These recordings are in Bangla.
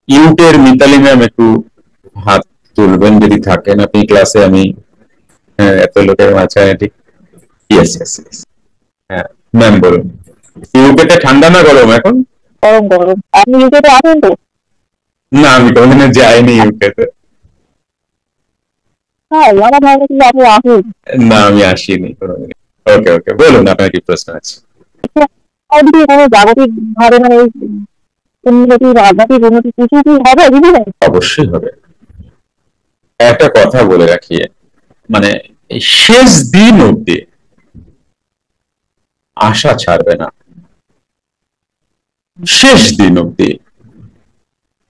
ইউটের মিতালি ম্যাম একটু হাত তুলবেন যদি থাকেন আপনি ক্লাসে। আমি এত লোকের মাঝখানে ঠিক। Yes yes yes. হ্যাঁ ম্যাম বলুন। ইউকেতে ঠান্ডা না গরম এখন? গরম গরম। আপনি ইউকেতে আছেন তো? না আমি কোনোদিনও যাইনি ইউকেতে। হ্যাঁ, আমার ধারণা ছিল আপনি আসেন। না আমি আসিনি কোনোদিন। ওকে ওকে বলুন আপনার কি প্রশ্ন আছে? ওদিকে কোনো জাগতিক ভাবে মানে উন্নতি বা আধ্যাত্মিক উন্নতি কিছু কি হবে জীবনে? অবশ্যই হবে। একটা কথা বলে রাখি, মানে এই শেষ দিন অব্দি আশা ছাড়বে না। শেষ দিন অব্দি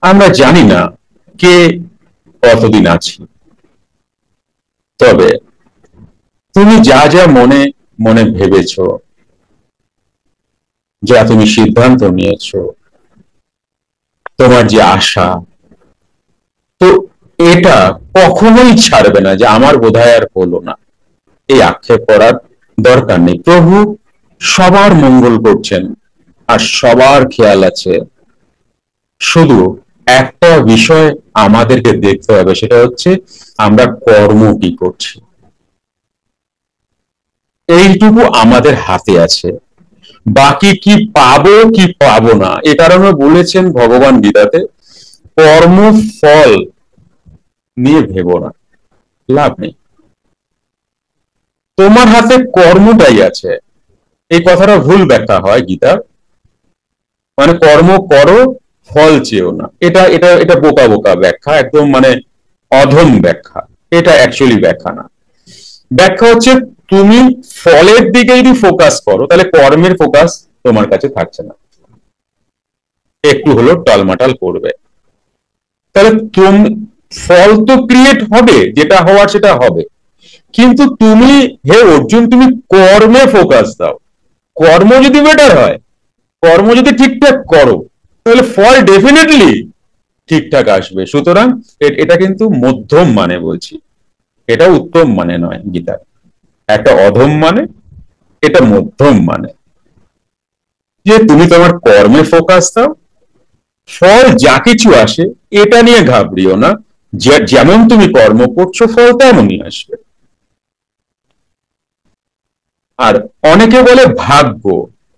আমরা জানি না কে কতদিন আছি, তবে তুমি যা যা মনে মনে ভেবেছো, যা তুমি সিদ্ধান্ত নিয়েছো, তোমার যে আশা, তো এটা কখনোই ছাড়বে না যে আমার বোধহয় আর হলো না। এই আক্ষেপ করার দরকার নেই। প্রভু সবার মঙ্গল করছেন আর সবার খেয়াল আছে। শুধু একটা বিষয় আমাদেরকে দেখতে হবে, সেটা হচ্ছে আমরা কর্ম কি করছি। এইটুকু আমাদের হাতে আছে। বাকি কি পাবো কি পাবো না, এ কারণে বলেছেন ভগবান গীতাতে, কর্ম ফল নিয়ে ভেবো না, লাভ নেই। তোমার হাতে কর্মটাই আছে। এই কথাটা ভুল ব্যাখ্যা হয় গীতার, মানে কর্ম করো ফল চেয়েও না, এটা এটা এটা বোকা বোকা ব্যাখ্যা, একদম মানে অধম ব্যাখ্যা। এটা অ্যাকচুয়ালি ব্যাখ্যা না। ব্যাখ্যা হচ্ছে তুমি ফলের দিকে যদি ফোকাস করো তাহলে কর্মের ফোকাস তোমার কাছে থাকছে না, একটু হলো টালমাটাল করবে। তাহলে তুমি, ফল তো ক্রিয়েট হবে, যেটা হওয়ার সেটা হবে, কিন্তু তুমি, হে অর্জুন, তুমি কর্মে ফোকাস দাও। কর্ম যদি বেটার হয়, কর্ম যদি ঠিকঠাক করো, তাহলে ফল ডেফিনেটলি ঠিকঠাক আসবে। সুতরাং এটা কিন্তু মধ্যম মানে বলছি, এটা উত্তম মানে নয় গীতা, একটা অধম মানে, এটা মধ্যম মানে, যে তুমি তোমার কর্মে ফোকাস দাও, ফল যা কিছু আসে এটা নিয়ে ঘাবড়িও না। যেমন তুমি কর্ম করছো ফল তেমনই আসবে। আর অনেকে বলে ভাগ্য,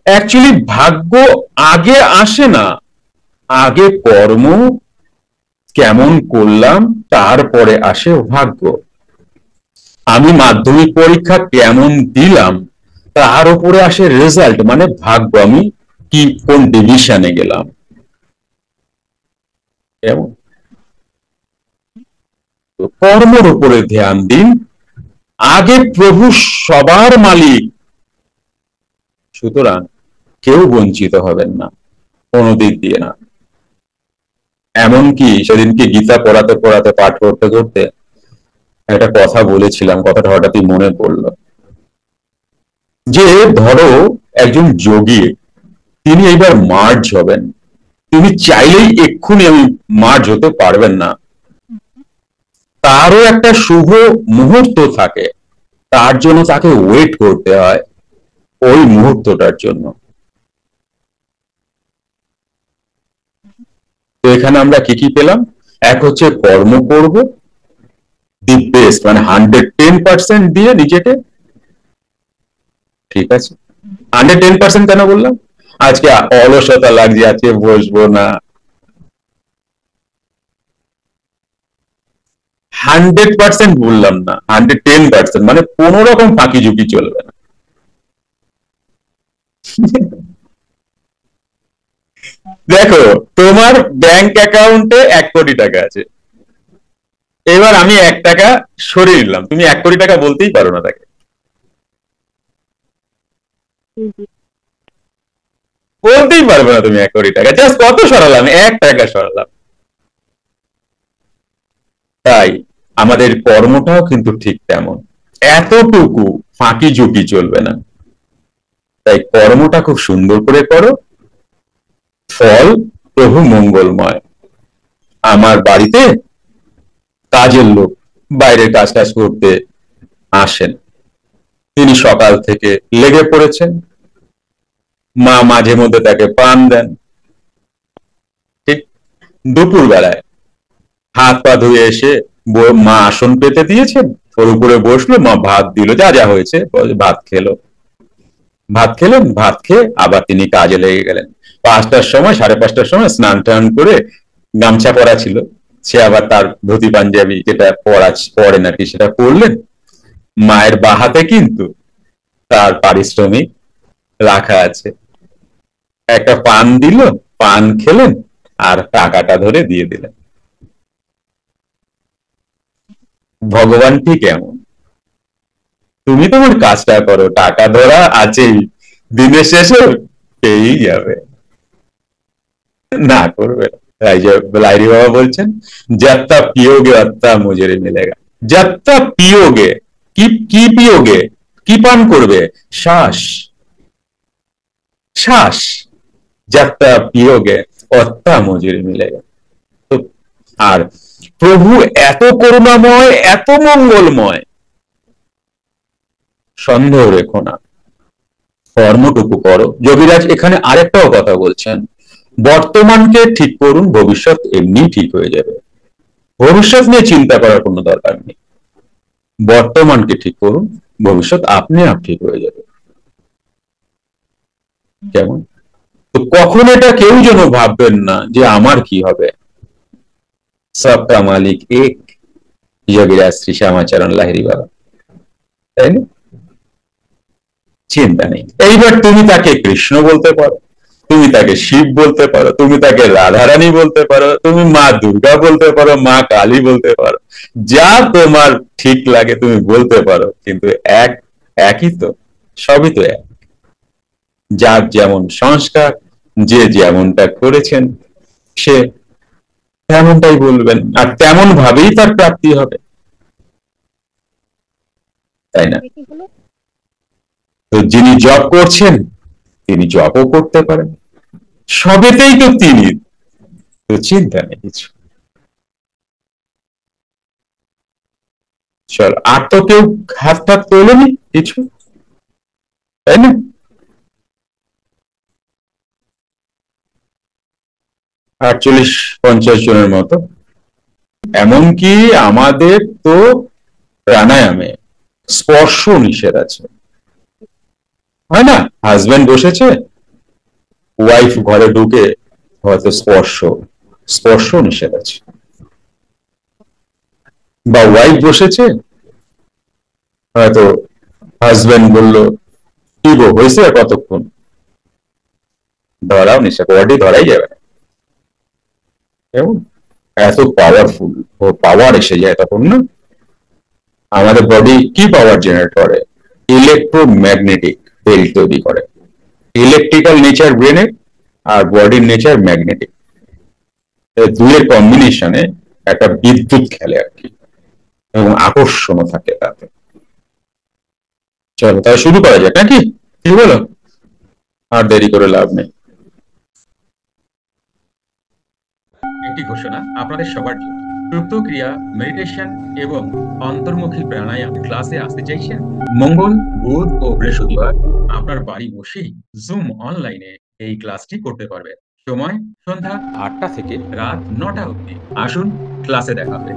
অ্যাকচুয়ালি ভাগ্য আগে আসে না, আগে কর্ম কেমন করলাম তারপরে আসে ভাগ্য। আমি মাধ্যমিক পরীক্ষা কেমন দিলাম তার উপরে আসে রেজাল্ট, মানে ভাগ্য, আমি কি কোন ডিভিশনে গেলাম। কেমন? কর্মের উপরে ধ্যান দিন। আগে প্রভু সবার মালিক, সুতরাং কেউ বঞ্চিত হবেন না কোনো দিক দিয়ে না। এমনকি সেদিনকে গীতা পড়াতে পড়াতে, পাঠ করতে করতে একটা কথা বলেছিলাম, কথাটা হঠাৎই মনে পড়লো, যে ধরো একজন যোগী, তিনি এইবার মার্জ হবেন, তিনি চাইলেই এক্ষুনি আমি মার্জ হতে পারবেন না, তারও একটা শুভ মুহূর্ত থাকে, তার জন্য তাকে ওয়েট করতে হয় ওই মুহূর্তটার জন্য। তো এখানে আমরা কি কি পেলাম? এক হচ্ছে কর্ম করব দি বেস্ট, মানে 110% দিয়ে নিজেকে। ঠিক আছে, 110% কেন বললাম? আজকে অলসতা লাগছে, আজকে বসবো না, 100% বললাম না, 110%, মানে কোন রকম ফাঁকি ঝুঁকি চলবে না। দেখো, তোমার ব্যাংক অ্যাকাউন্টে 1 কোটি টাকা আছে, এবার আমি 1 টাকা সরিয়ে নিলাম, তুমি 1 কোটি টাকা বলতেই পারো না তাকে, বলতেই পারবে না তুমি 1 কোটি টাকা। জাস্ট কত সরালাম? 1 টাকা সরালাম। তাই আমাদের কর্মটাও কিন্তু ঠিক তেমন, এতটুকু ফাঁকি ঝুঁকি চলবে না। তাই কর্মটা খুব সুন্দর করে করো, ফল প্রভু মঙ্গলময়। আমার বাড়িতে কাজের লোক বাইরের কাজ টাজ করতে আসেন, তিনি সকাল থেকে লেগে পড়েছেন, মা মাঝে মধ্যে তাকে পান দেন, ঠিক, দুপুর বেলায় হাত পা ধুয়ে এসে মা আসন পেতে দিয়েছেন, ওর উপরে বসলো, মা ভাত দিল, যা যা হয়েছে ভাত খেলো, ভাত খেলেন, ভাত খেয়ে আবার তিনি কাজে লেগে গেলেন। 5টার সময়, 5:30টার সময় স্নান টান করে, গামছা পরা ছিল, সে আবার তার ধুতি পাঞ্জাবি যেটা পরে নাকি সেটা পরলেন। মায়ের বাঁ হাতে কিন্তু তার পারিশ্রমিক রাখা আছে, একটা পান দিল, পান খেলেন আর টাকাটা ধরে দিয়ে দিলেন। ভগবান ঠিক এমন, তুমি তোমার কাজটা করো, টাকা ধরা আছেই, দিনের শেষে পেয়েই যাবে, না করবে। তাই যে লাইরি বাবা বলছেন, যাত্তা পিয়োগে আত্মা মুজরে মিলেগা। যাত্তা পিয়োগে, কি কি পিয়োগে, কি পান করবে? শ্বাস, শ্বাস। যাত্তা পিয়োগে আত্মা মুজরে মিলেগা। আর প্রভু এত করুণাময়, এত মঙ্গলময়, সন্দেহ রেখো না, কর্মটুকু করো। যোগীরাজ এখানে আরেকটাও কথা বলছেন, বর্তমানকে ঠিক করুন, ভবিষ্যৎ এমনি ঠিক হয়ে যাবে, ভবিষ্যৎ নিয়ে চিন্তা করার কোনো দরকার নেই। বর্তমানকে ঠিক করুন, ভবিষ্যৎ আপনি আপ ঠিক হয়ে যাবে। কেমন? তো কখন এটা কেউ যেন ভাববেন না যে আমার কি হবে। সবকা মালিক এক, যোগীরাজ শ্রী শ্যামাচরণ লাহিড়ী বাবা, তাই না? চিন্তা নেই। এইবার তুমি তাকে কৃষ্ণ বলতে পারো, তুমি তাকে শিব বলতে পারো, তুমি তাকে রাধারানী বলতে পারো, তুমি মা দুর্গা বলতে পারো, মা কালী বলতে পারো, যা তোমার ঠিক লাগে তুমি বলতে পারো, কিন্তু একই তো, সবই তো এক। যার যেমন সংস্কার, যে যেমনটা করেছেন, সে তেমনটাই বলবেন, আর তেমন ভাবেই তার প্রাপ্তি হবে, তাই না? তো যিনি জব করছেন তিনি জবও করতে পারেন, সবেতেই তো তিনি, তো চিন্তা নেই কিছু। চলো, আর তো কেউ হাত টাত তোলেনি কিছু, তাই না? 48-50 জনের মতো। এমনকি আমাদের তো প্রাণায়ামে স্পর্শ নিষেধ আছে, হয় না? হাজবেন্ড বসেছে, ওয়াইফ ঘরে ঢুকে হয়তো স্পর্শ নিষেধ আছে, বা ওয়াইফ বসেছে, হয়তো হাজবেন্ড বললো কি গো হয়েছে কতক্ষণ, ধরাও নিষেধ, বডি ধরাই যাবে না। এত পাওয়ারফুল, ও পাওয়ার এসে যায় তখন না। আমাদের বডি কি পাওয়ার জেনারেট করে? ইলেকট্রোম্যাগনেটিক ফিল্ড তৈরি করে। ইলেকট্রিক্যাল নেচার ব্রেনের, আর বডির নেচার ম্যাগনেটিক, দুইয়ের কম্বিনেশনে একটা বিদ্যুৎ খেলে আর কি, এবং আকর্ষণও থাকে তাতে। চলো তাহলে শুরু করা যাক নাকি, কি বলো? আর দেরি করে লাভ নেই। একটি ঘোষণা আপনাদের সবার জন্য, সুপ্ত ক্রিয়া, মেডিটেশন এবং অন্তর্মুখী প্রাণায়াম ক্লাসে আসতে চাইছেন? মঙ্গল, বুধ ও বৃহস্পতিবার আপনার বাড়ি বসেই জুম অনলাইনে এই ক্লাসটি করতে পারবেন। সময় সন্ধ্যা 8টা থেকে রাত 9টা অবধি। আসুন, ক্লাসে দেখা হবে।